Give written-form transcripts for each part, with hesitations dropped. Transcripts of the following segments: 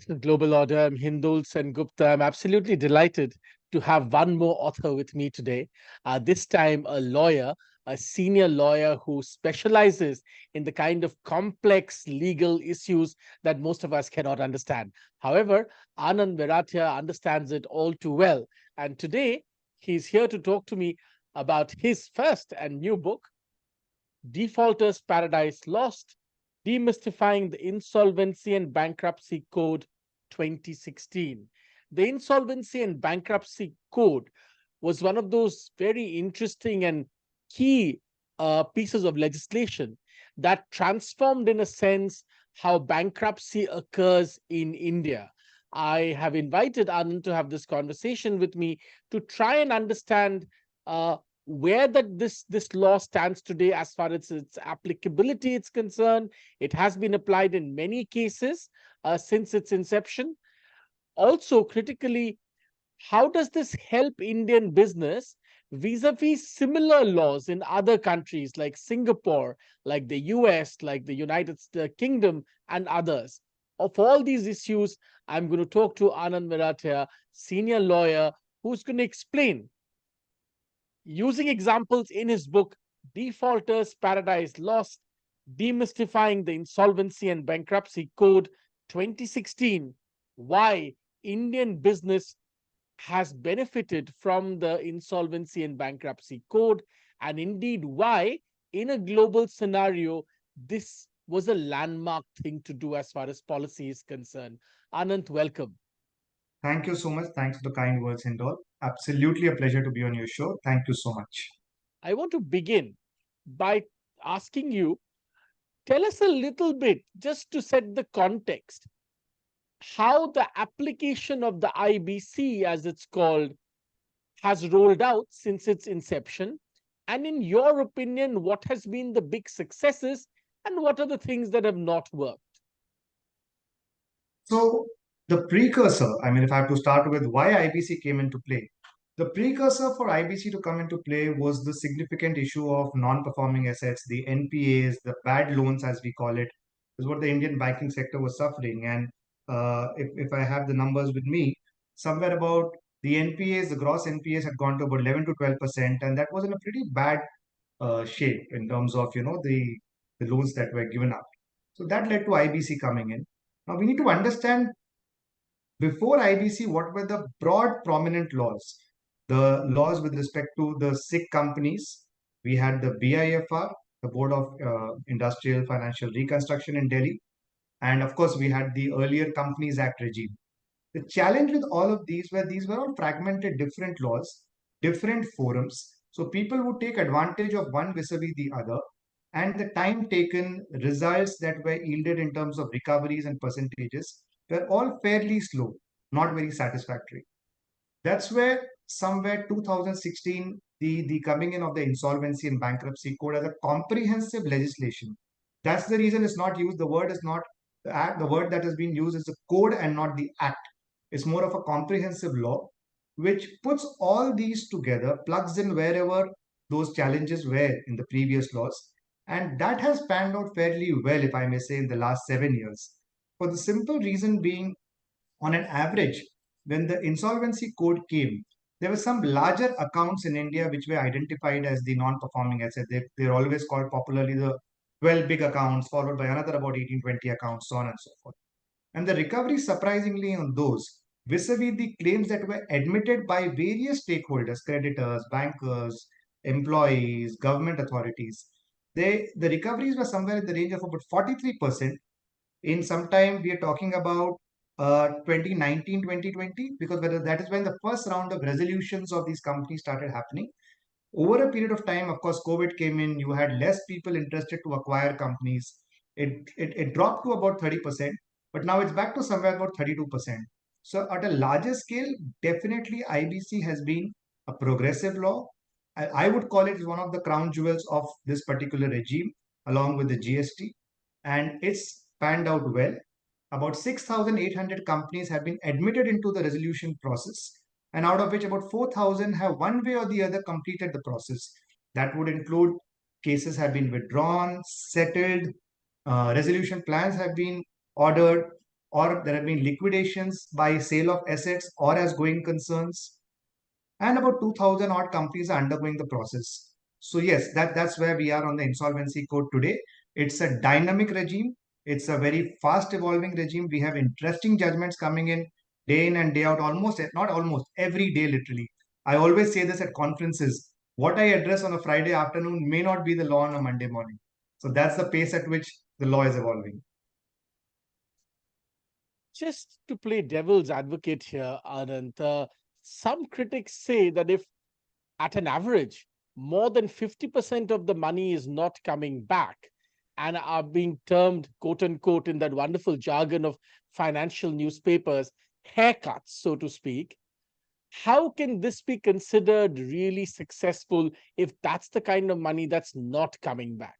This is Global Order. I'm Hindol Sengupta. I'm absolutely delighted to have one more author with me today. This time, a lawyer, a senior lawyer who specializes in the kind of complex legal issues that most of us cannot understand. However, Anant Merathia understands it all too well. And today, he's here to talk to me about his first and new book, Defaulters Paradise Lost: Demystifying the Insolvency and Bankruptcy Code 2016. The Insolvency and Bankruptcy Code was one of those very interesting and key pieces of legislation that transformed, in a sense, how bankruptcy occurs in India. I have invited Anand to have this conversation with me to try and understand uh, where this law stands today as far as its applicability is concerned. It has been applied in many cases since its inception. Also, critically, how does this help Indian business vis-a-vis similar laws in other countries like Singapore, like the US, like the United Kingdom, and others? Of all these issues, I'm going to talk to Anand Merathia, senior lawyer, who's going to explain using examples in his book, Defaulters Paradise Lost: Demystifying the Insolvency and Bankruptcy Code 2016, why Indian business has benefited from the Insolvency and Bankruptcy Code, and indeed why, in a global scenario, this was a landmark thing to do as far as policy is concerned. Anant, welcome. Thank you so much. Thanks for the kind words, Hindol. Absolutely a pleasure to be on your show. Thank you so much. I want to begin by asking you, tell us a little bit, just to set the context, how the application of the IBC, as it's called, has rolled out since its inception. And in your opinion, what has been the big successes and what are the things that have not worked? So, the precursor, if I have to start with why IBC came into play, the precursor for IBC to come into play was the significant issue of non performing assets, the NPAs, the bad loans, as we call it, is what the Indian banking sector was suffering. And if I have the numbers with me, somewhere about the NPAs, the gross NPAs had gone to about 11 to 12%, and that was in a pretty bad shape in terms of the loans that were given up. So that led to IBC coming in. Now we need to understand before IBC what were the broad prominent laws. The laws with respect to the SIC companies. We had the BIFR, the Board of Industrial Financial Reconstruction in Delhi, and of course we had the earlier Companies Act regime. The challenge with all of these were all fragmented, different laws, different forums. So people would take advantage of one vis-a-vis the other, and the time taken, results that were yielded in terms of recoveries and percentages were all fairly slow, not very satisfactory. That's where somewhere 2016, the coming in of the Insolvency and Bankruptcy Code as a comprehensive legislation. That's the reason it's not used. The word is not the act. The word that has been used is the code and not the act. It's more of a comprehensive law which puts all these together, plugs in wherever those challenges were in the previous laws. And that has panned out fairly well, if I may say, in the last 7 years. For the simple reason being, on an average, when the insolvency code came, there were some larger accounts in India which were identified as the non-performing assets. They're always called popularly the 12 big accounts, followed by another about 18, 20 accounts, so on and so forth. And the recovery, surprisingly, on those vis-a-vis the claims that were admitted by various stakeholders, creditors, bankers, employees, government authorities, the recoveries were somewhere in the range of about 43%. In some time, we are talking about 2019, 2020, because that is when the first round of resolutions of these companies started happening. Over a period of time, of course, COVID came in, you had less people interested to acquire companies. It dropped to about 30%, but now it's back to somewhere about 32%. So at a larger scale, definitely IBC has been a progressive law. I would call it one of the crown jewels of this particular regime, along with the GST, and it's panned out well. About 6,800 companies have been admitted into the resolution process, and out of which about 4,000 have one way or the other completed the process. That would include cases have been withdrawn, settled, resolution plans have been ordered. or there have been liquidations by sale of assets or as going concerns, and about 2000 odd companies are undergoing the process. So yes, that's where we are on the insolvency code today. It's a dynamic regime. It's a very fast evolving regime. We have interesting judgments coming in and day out, almost, not almost, every day literally. I always say this at conferences. What I address on a Friday afternoon may not be the law on a Monday morning. So that's the pace at which the law is evolving. Just to play devil's advocate here, Anand, some critics say that if at an average, more than 50% of the money is not coming back and are being termed, quote unquote, in that wonderful jargon of financial newspapers, haircuts, so to speak. How can this be considered really successful if that's the kind of money that's not coming back?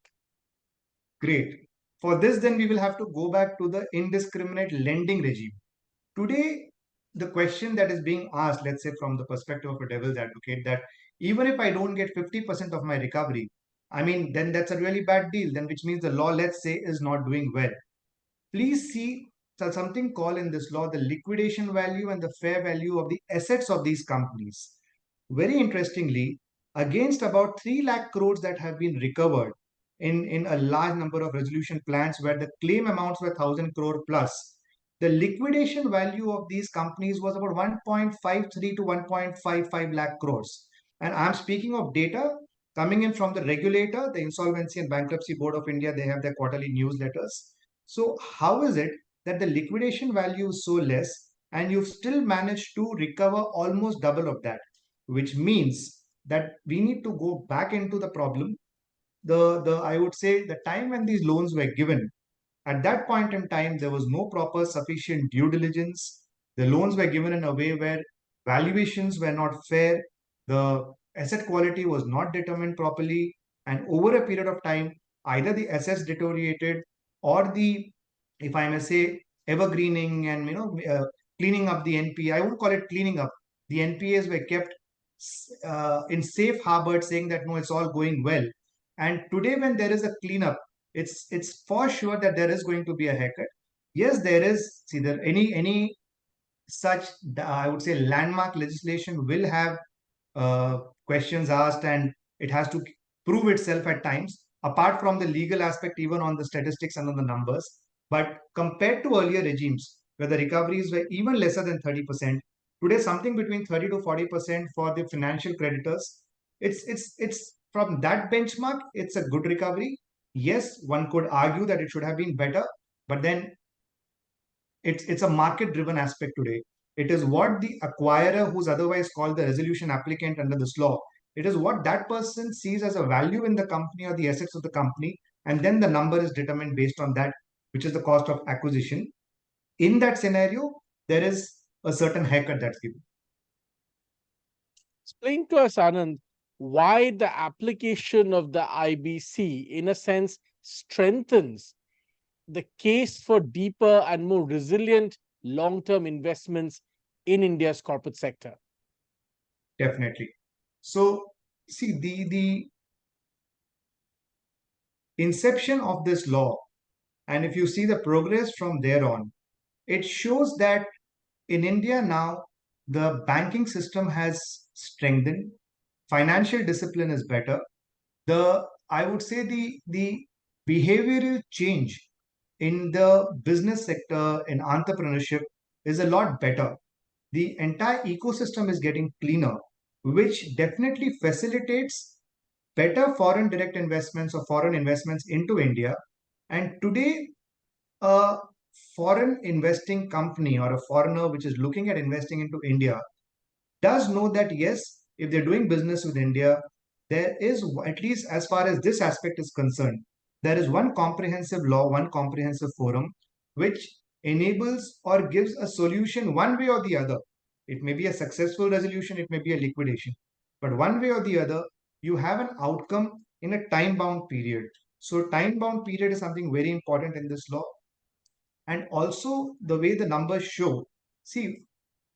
Great. For this, then we will have to go back to the indiscriminate lending regime. Today, the question that is being asked, let's say from the perspective of a devil's advocate, that even if I don't get 50% of my recovery, I mean, then that's a really bad deal, then which means the law, let's say, is not doing well. Please see something called in this law the liquidation value and the fair value of the assets of these companies. Very interestingly, against about 3 lakh crores that have been recovered in a large number of resolution plans where the claim amounts were 1000 crore plus, the liquidation value of these companies was about 1.53 to 1.55 lakh crores. And I'm speaking of data coming in from the regulator, the Insolvency and Bankruptcy Board of India. They have their quarterly newsletters. So how is it that the liquidation value is so less and you've still managed to recover almost double of that? Which means that we need to go back into the problem. The I would say the time when these loans were given, at that point in time, there was no proper sufficient due diligence. The loans were given in a way where valuations were not fair. The asset quality was not determined properly. And over a period of time, either the assets deteriorated or the, if I may say, evergreening and cleaning up the NPA. I won't call it cleaning up. The NPAs were kept in safe harbor, saying that no, it's all going well. And today, when there is a cleanup, it's for sure that there is going to be a haircut. Yes, there is. See, there any such I would say landmark legislation will have questions asked, and it has to prove itself at times. Apart from the legal aspect, even on the statistics and on the numbers, but compared to earlier regimes where the recoveries were even lesser than 30%, today something between 30 to 40% for the financial creditors. It's from that benchmark, it's a good recovery. Yes, one could argue that it should have been better, but then it's a market driven aspect today. It is what the acquirer, who's otherwise called the resolution applicant under this law, it is what that person sees as a value in the company or the assets of the company, and then the number is determined based on that, which is the cost of acquisition. In that scenario, there is a certain haircut that's given. Explain to us, Anand, why the application of the IBC, in a sense, strengthens the case for deeper and more resilient long term investments in India's corporate sector. Definitely. So see, the inception of this law, and if you see the progress from there on, it shows that in India now, the banking system has strengthened, financial discipline is better. The I would say the behavioral change in the business sector in entrepreneurship is a lot better. The entire ecosystem is getting cleaner, which definitely facilitates better foreign direct investments or foreign investments into India. And today, a foreign investing company or a foreigner which is looking at investing into India does know that yes, if they're doing business with India, there is, at least as far as this aspect is concerned, there is one comprehensive law, one comprehensive forum, which enables or gives a solution one way or the other. It may be a successful resolution, it may be a liquidation, but one way or the other, you have an outcome in a time bound period. So, time bound period is something very important in this law. And also, the way the numbers show, see,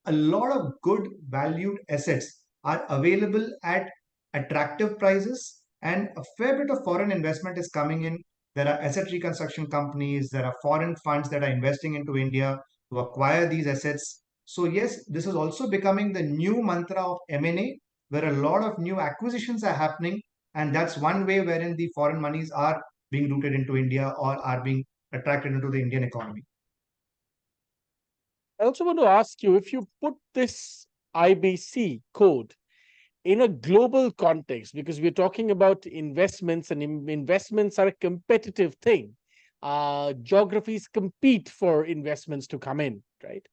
a lot of good valued assets are available at attractive prices, and a fair bit of foreign investment is coming in There are asset reconstruction companies. There are foreign funds that are investing into India to acquire these assets. So yes, this is also becoming the new mantra of M&A, where a lot of new acquisitions are happening, and that's one way wherein the foreign monies are being rooted into India or are being attracted into the Indian economy. I also want to ask you, if you put this IBC code in a global context, because we're talking about investments, and investments are a competitive thing. Geographies compete for investments to come in, right?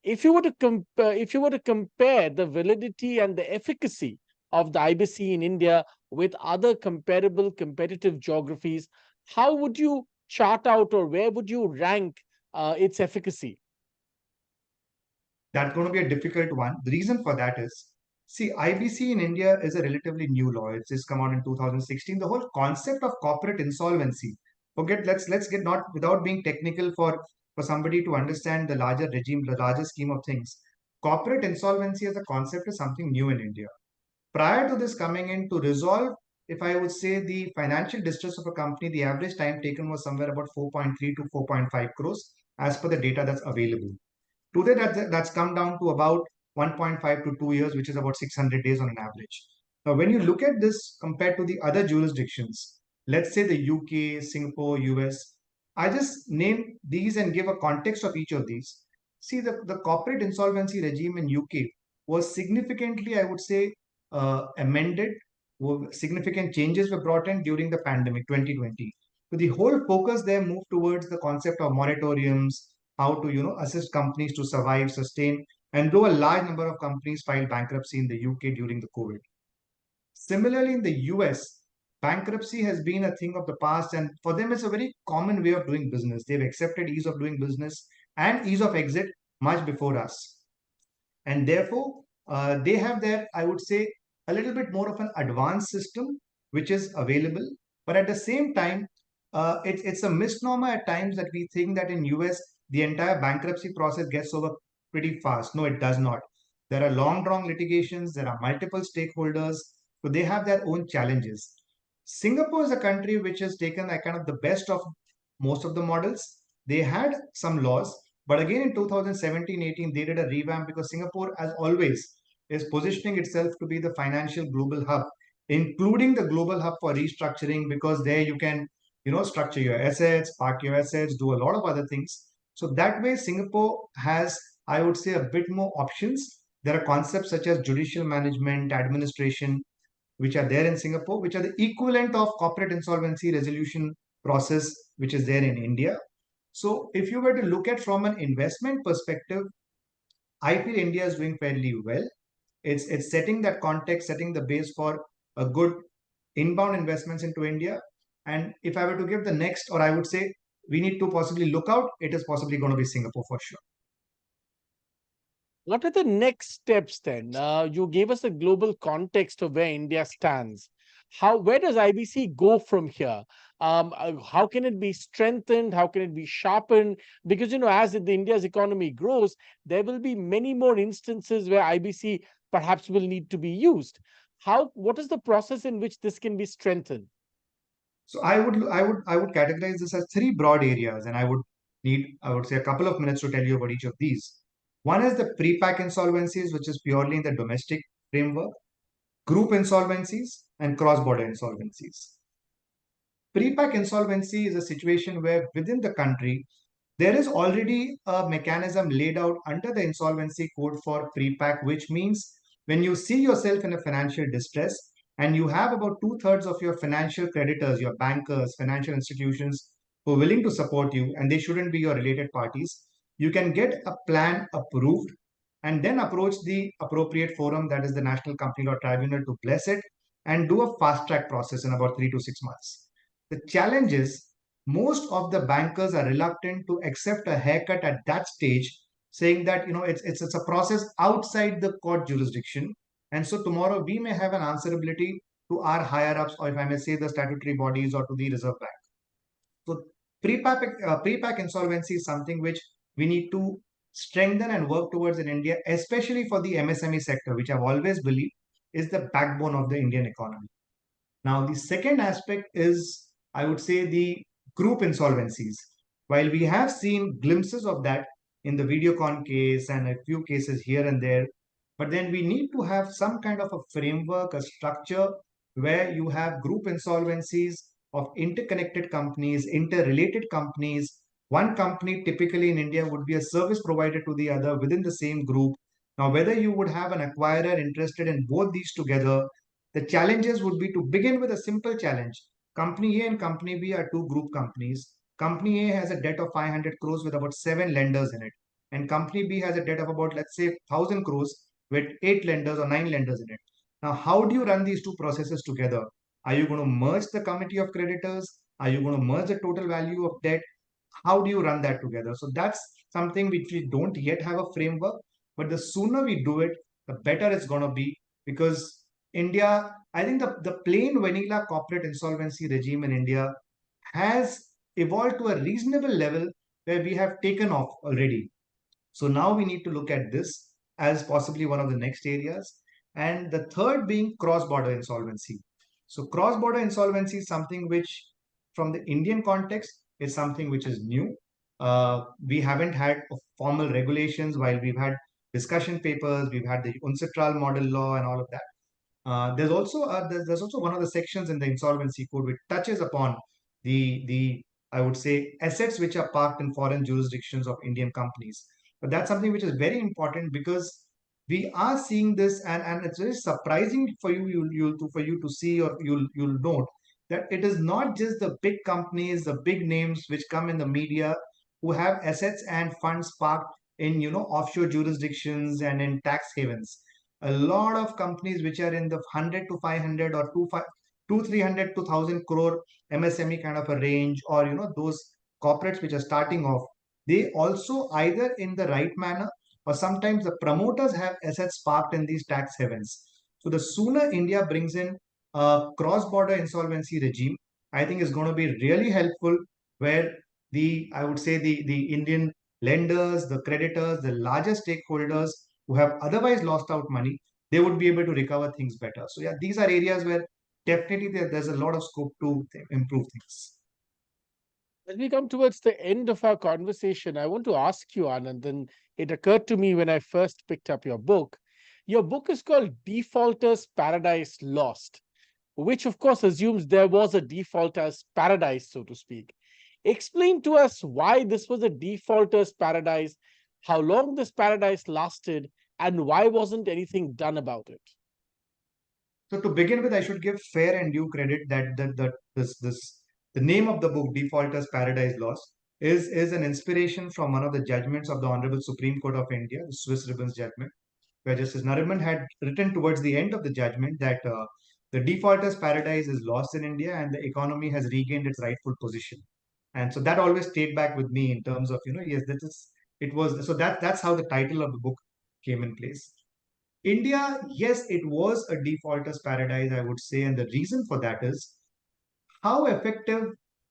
If you were to compare the validity and the efficacy of the IBC in India with other comparable competitive geographies, how would you chart out, or where would you rank its efficacy? That's going to be a difficult one. The reason for that is, see, IBC in India is a relatively new law. It's just come out in 2016. The whole concept of corporate insolvency. Forget. Let's get, not without being technical, for somebody to understand the larger regime, the larger scheme of things. Corporate insolvency as a concept is something new in India. Prior to this coming in, to resolve, if I would say, the financial distress of a company, the average time taken was somewhere about 4.3 to 4.5 crores as per the data that's available. Today, that's come down to about 1.5 to 2 years, which is about 600 days on an average. Now, when you look at this compared to the other jurisdictions, let's say the UK, Singapore, US, I just name these and give a context of each of these. See, the corporate insolvency regime in UK was significantly, I would say, amended. Significant changes were brought in during the pandemic 2020. So the whole focus there moved towards the concept of moratoriums, how to assist companies to survive, sustain, and though a large number of companies filed bankruptcy in the UK during the COVID. Similarly, in the US, bankruptcy has been a thing of the past, and for them, it's a very common way of doing business. They've accepted ease of doing business and ease of exit much before us, and therefore they have their, I would say, a little bit more of an advanced system which is available. But at the same time, it's a misnomer at times that we think that in US the entire bankruptcy process gets over pretty fast. No, it does not. There are long drawn litigations, there are multiple stakeholders, so they have their own challenges. Singapore is a country which has taken a kind of the best of most of the models. They had some laws, but again in 2017-18, they did a revamp because Singapore, as always, is positioning itself to be the financial global hub, including the global hub for restructuring, because there you can, structure your assets, park your assets, do a lot of other things. So that way, Singapore has, I would say, a bit more options. There are concepts such as judicial management, administration, which are there in Singapore, which are the equivalent of corporate insolvency resolution process, which is there in India. So if you were to look at from an investment perspective, I feel India is doing fairly well. It's setting that context, setting the base for a good inbound investments into India. And if I were to give the next, or I would say we need to possibly look out, it is possibly going to be Singapore for sure. What are the next steps then? You gave us a global context of where India stands. Where does IBC go from here? How can it be strengthened? How can it be sharpened? Because, as the India's economy grows, there will be many more instances where IBC perhaps will need to be used. What is the process in which this can be strengthened? So I would categorize this as three broad areas, and I would say a couple of minutes to tell you about each of these. One is the pre-pack insolvencies, which is purely in the domestic framework, group insolvencies, and cross-border insolvencies. Pre-pack insolvency is a situation where within the country there is already a mechanism laid out under the insolvency code for pre-pack, which means when you see yourself in a financial distress and you have about two-thirds of your financial creditors, your bankers, financial institutions who are willing to support you, and they shouldn't be your related parties, you can get a plan approved and then approach the appropriate forum, that is the National Company Law Tribunal, to bless it and do a fast track process in about 3 to 6 months. The challenge is most of the bankers are reluctant to accept a haircut at that stage, saying that it's a process outside the court jurisdiction, and so tomorrow we may have an answerability to our higher ups, or if I may say, the statutory bodies or to the Reserve Bank. So pre-pack insolvency is something which we need to strengthen and work towards in India, especially for the MSME sector, which I've always believed is the backbone of the Indian economy. Now, the second aspect is I would say, the group insolvencies. While we have seen glimpses of that in the Videocon case and a few cases here and there, but then we need to have some kind of a framework, a structure where you have group insolvencies of interconnected companies, interrelated companies. One company typically in India would be a service provider to the other within the same group. Now, whether you would have an acquirer interested in both these together, the challenges would be to begin with a simple challenge. Company A and Company B are two group companies. Company A has a debt of 500 crores with about seven lenders in it. And Company B has a debt of about, let's say, 1,000 crores with eight lenders or nine lenders in it. Now, how do you run these two processes together? Are you going to merge the committee of creditors? Are you going to merge the total value of debt? How do you run that together? So that's something which we don't yet have a framework, but the sooner we do it, the better it's going to be, because India, I think the plain vanilla corporate insolvency regime in India has evolved to a reasonable level where we have taken off already. So now we need to look at this as possibly one of the next areas. And the third being cross-border insolvency. So cross-border insolvency is something which, from the Indian context, is something which is new. We haven't had formal regulations. While we've had discussion papers, we've had the UNCITRAL model law and all of that. There's also one of the sections in the insolvency code which touches upon the I would say assets which are parked in foreign jurisdictions of Indian companies. But that's something which is very important, because we are seeing this, and it's very surprising for you to see, or you'll note that it is not just the big companies, the big names which come in the media who have assets and funds parked in offshore jurisdictions and in tax havens. A lot of companies which are in the 100 to 500 or 300 to 1000 crore MSME kind of a range, or those corporates which are starting off, they also either in the right manner, or sometimes the promoters have assets parked in these tax havens. So the sooner India brings in a cross-border insolvency regime, I think is going to be really helpful, where I would say the Indian lenders, the creditors, the larger stakeholders who have otherwise lost out money, they would be able to recover things better. So yeah, these are areas where definitely there's a lot of scope to improve things. As we come towards the end of our conversation, I want to ask you, Anand, and it occurred to me when I first picked up your book. Your book is called Defaulter's Paradise Lost, which of course assumes there was a defaulter's paradise, so to speak. Explain to us why this was a defaulter's paradise, how long this paradise lasted, and why wasn't anything done about it? So to begin with, I should give fair and due credit that this the name of the book, Defaulters Paradise Lost, is an inspiration from one of the judgments of the Honorable Supreme Court of India, the Swiss Ribbons judgment, where Justice Nariman had written towards the end of the judgment that the defaulters' paradise is lost in India and the economy has regained its rightful position. And so that always stayed back with me in terms of, yes, it was, so that's how the title of the book came in place. India, yes, it was a defaulters' paradise, I would say. And the reason for that is how effective,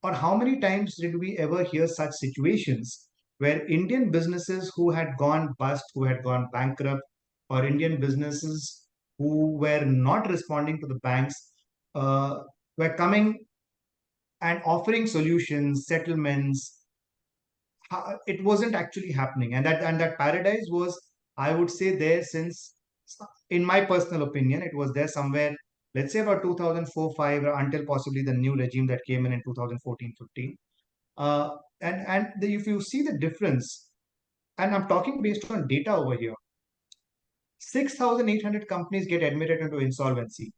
or how many times did we ever hear such situations where Indian businesses who had gone bust, who had gone bankrupt, or Indian businesses who were not responding to the banks, were coming and offering solutions, settlements? It wasn't actually happening, and that paradise was, I would say, there since, in my personal opinion, it was there somewhere, let's say about 2004 5, or until possibly the new regime that came in 2014 15. If you see the difference, and I'm talking based on data over here, 6,800 companies get admitted into insolvency.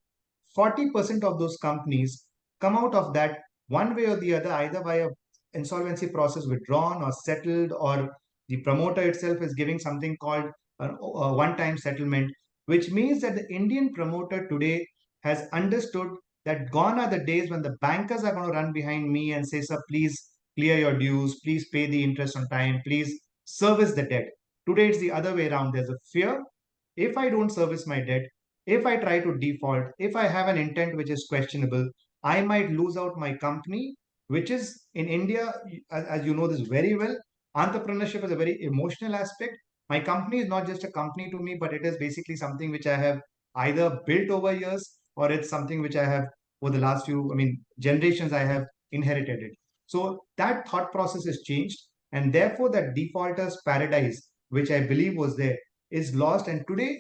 40% of those companies come out of that one way or the other, either by a insolvency process withdrawn or settled, or the promoter itself is giving something called a one-time settlement, which means that the Indian promoter today has understood that gone are the days when the bankers are going to run behind me and say, sir, please clear your dues, please pay the interest on time, please service the debt. Today it's the other way around. There's a fear, if I don't service my debt, if I try to default, if I have an intent which is questionable, I might lose out my company, which is in India, as you know this very well, entrepreneurship is a very emotional aspect. My company is not just a company to me, but it is basically something which I have either built over years, or it's something which I have, for the last few, I mean, generations, I have inherited it. So that thought process has changed, and therefore that defaulters paradise, which I believe was there, is lost. And today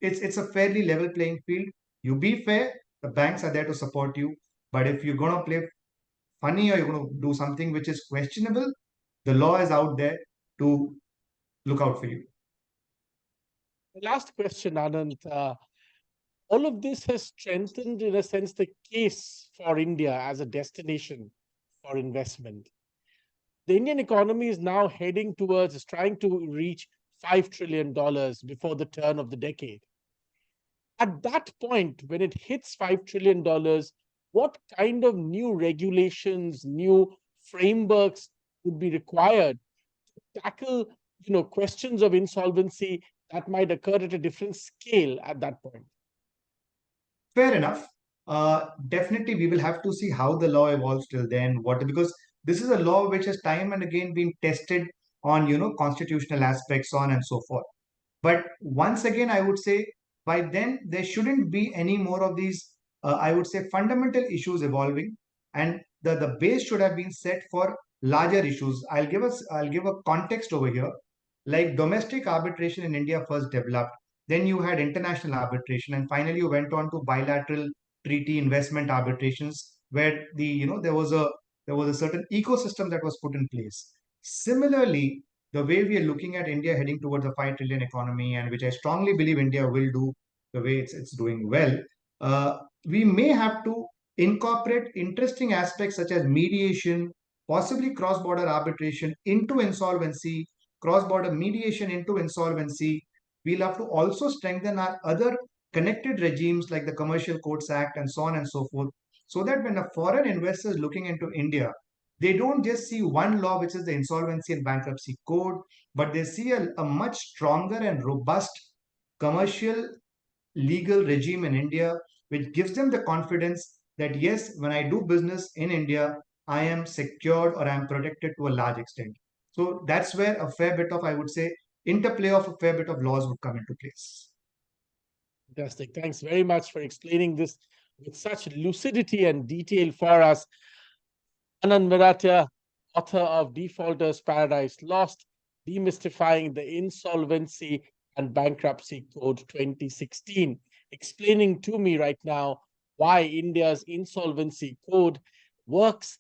it's a fairly level playing field. You be fair, the banks are there to support you. But if you're gonna play funny or you're gonna do something which is questionable, the law is out there to look out for you. Last question, Anand. All of this has strengthened, in a sense, the case for India as a destination for investment. The Indian economy is now heading towards, is trying to reach $5 trillion before the turn of the decade. At that point, when it hits $5 trillion, what kind of new regulations, new frameworks would be required to tackle, questions of insolvency that might occur at a different scale at that point? Fair enough. Definitely, we will have to see how the law evolves till then. What, because this is a law which has time and again been tested on constitutional aspects, on and so forth. But once again, I would say by then there shouldn't be any more of these. I would say fundamental issues evolving, and the base should have been set for larger issues. I'll give a context over here. Like domestic arbitration in India first developed, then you had international arbitration, and finally you went on to bilateral treaty investment arbitrations, where there was a certain ecosystem that was put in place. Similarly, the way we are looking at India heading towards a 5 trillion economy, and which I strongly believe India will do the way it's doing well, we may have to incorporate interesting aspects such as mediation, possibly cross border arbitration into insolvency, cross border mediation into insolvency. We'll have to also strengthen our other connected regimes like the Commercial Courts Act and so on and so forth, so that when a foreign investor is looking into India, they don't just see one law, which is the Insolvency and Bankruptcy Code, but they see a much stronger and robust commercial legal regime in India, which gives them the confidence that yes, when I do business in India, I am secured or I am protected to a large extent. So that's where a fair bit of, I would say, interplay of a fair bit of laws would come into place. Fantastic. Thanks very much for explaining this with such lucidity and detail for us. Anant Merathia, author of Defaulters Paradise Lost, Demystifying the Insolvency and Bankruptcy Code 2016, explaining to me right now why India's insolvency code works,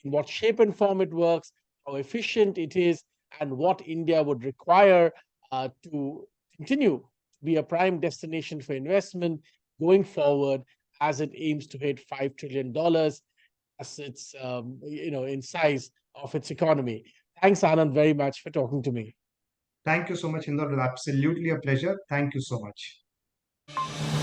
in what shape and form it works, how efficient it is, and what India would require to continue to be a prime destination for investment going forward as it aims to hit $5 trillion as its, in size of its economy. Thanks, Anand, very much for talking to me. Thank you so much, Hindol. It was absolutely a pleasure. Thank you so much.